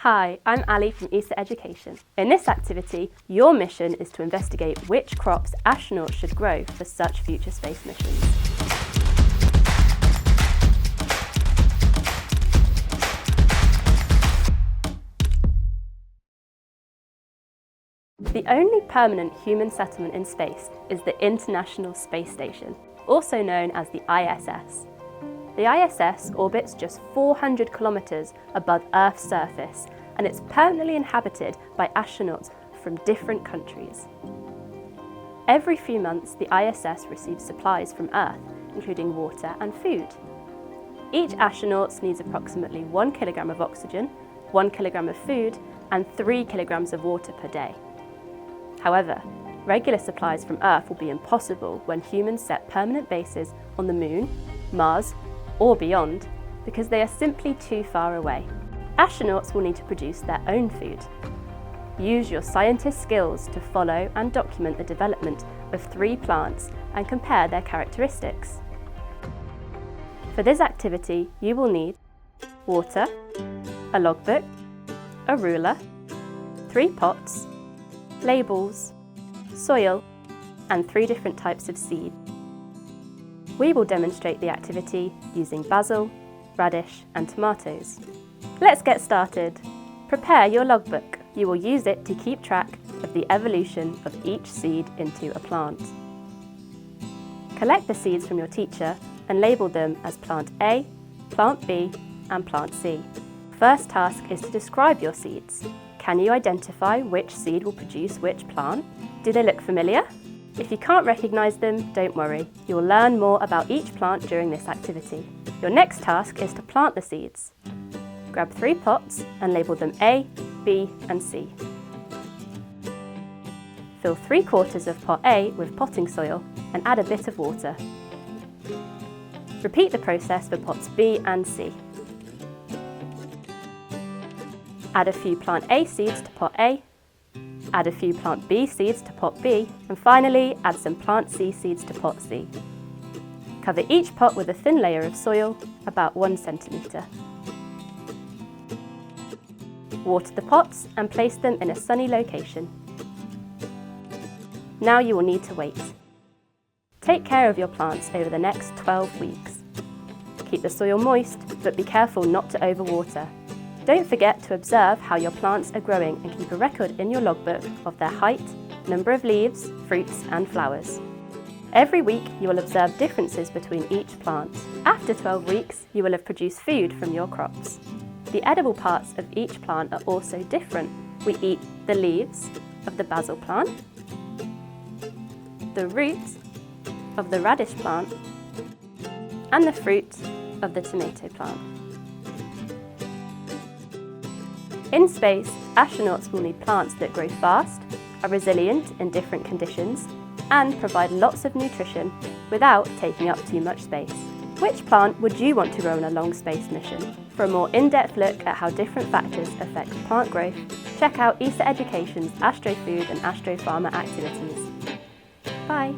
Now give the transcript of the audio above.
Hi, I'm Ali from ESA Education. In this activity, your mission is to investigate which crops astronauts should grow for such future space missions. The only permanent human settlement in space is the International Space Station, also known as the ISS. The ISS orbits just 400 kilometres above Earth's surface, and it's permanently inhabited by astronauts from different countries. Every few months, the ISS receives supplies from Earth, including water and food. Each astronaut needs approximately 1 kilogram of oxygen, 1 kilogram of food, and 3 kilograms of water per day. However, regular supplies from Earth will be impossible when humans set permanent bases on the Moon, Mars, or beyond, because they are simply too far away. Astronauts will need to produce their own food. Use your scientist skills to follow and document the development of 3 plants and compare their characteristics. For this activity, you will need water, a logbook, a ruler, 3 pots, labels, soil, and 3 different types of seed. We will demonstrate the activity using basil, radish, and tomatoes. Let's get started. Prepare your logbook. You will use it to keep track of the evolution of each seed into a plant. Collect the seeds from your teacher and label them as Plant A, Plant B, and Plant C. First task is to describe your seeds. Can you identify which seed will produce which plant? Do they look familiar? If you can't recognise them, don't worry. You'll learn more about each plant during this activity. Your next task is to plant the seeds. Grab 3 pots and label them A, B, and C. Fill 3/4 of pot A with potting soil and add a bit of water. Repeat the process for pots B and C. Add a few plant A seeds to pot A, add a few plant B seeds to pot B, and finally add some plant C seeds to pot C. Cover each pot with a thin layer of soil, about 1 centimetre. Water the pots and place them in a sunny location. Now you will need to wait. Take care of your plants over the next 12 weeks. Keep the soil moist, but be careful not to overwater. Don't forget to observe how your plants are growing and keep a record in your logbook of their height, number of leaves, fruits, and flowers. Every week you will observe differences between each plant. After 12 weeks, you will have produced food from your crops. The edible parts of each plant are also different. We eat the leaves of the basil plant, the roots of the radish plant, and the fruit of the tomato plant. In space, astronauts will need plants that grow fast, are resilient in different conditions, and provide lots of nutrition without taking up too much space. Which plant would you want to grow on a long space mission? For a more in-depth look at how different factors affect plant growth, check out ESA Education's AstroFood and AstroFarmer activities. Bye!